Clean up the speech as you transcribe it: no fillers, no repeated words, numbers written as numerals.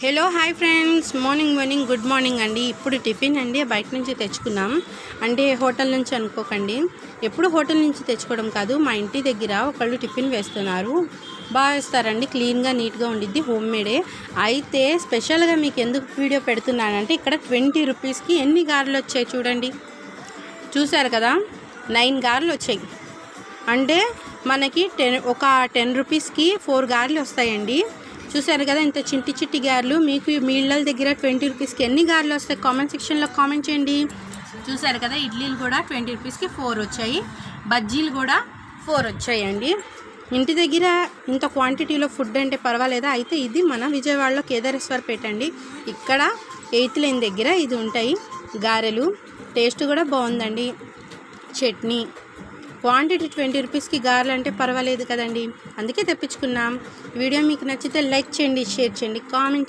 Hello hi friends, morning good morning అండి. ఇప్పుడు tiffin అండి బయట నుంచి తెచ్చుకున్నాం. అంటే హోటల్ నుంచి అనుకోకండి, ఎప్పుడు హోటల్ నుంచి తెచ్చుకోవడం కాదు. మా ఇంటి దగ్గర ఒకళ్ళు టిఫిన్ వేస్తున్నారు, బాగా వేస్తారండి. క్లీన్గా నీట్గా ఉండిద్ది, హోమ్ మేడే. అయితే స్పెషల్గా మీకు ఎందుకు వీడియో పెడుతున్నానంటే, ఇక్కడ 20 రూపీస్కి ఎన్ని గారెలు వచ్చాయి చూడండి. చూసారు కదా, 9 గారెలు వచ్చాయి. అంటే మనకి 10 రూపీస్కి 4 గారెలు వస్తాయండి. చూసారు కదా, ఇంత చిట్టి గారెలు. మీకు మీ ఇళ్ళ దగ్గర 20 రూపీస్కి ఎన్ని గారెలు వస్తాయి కామెంట్ సెక్షన్లో కామెంట్ చేయండి. చూసారు కదా, ఇడ్లీలు కూడా 20 రూపీస్కి 4 వచ్చాయి, బజ్జీలు కూడా 4 వచ్చాయండి. ఇంటి దగ్గర ఇంత క్వాంటిటీలో ఫుడ్ అంటే పర్వాలేదా. అయితే ఇది మన విజయవాడలో కేదారేశ్వరపేట అండి. ఇక్కడ 8th లైన్ దగ్గర ఇది ఉంటాయి గారెలు. టేస్ట్ కూడా బాగుందండి. చట్నీ, క్వాంటిటీ 20 రూపీస్కి గారెలు అంటే పర్వాలేదు కదండి, అందుకే తెప్పించుకున్నాం. వీడియో మీకు నచ్చితే లైక్ చేయండి, షేర్ చేయండి, కామెంట్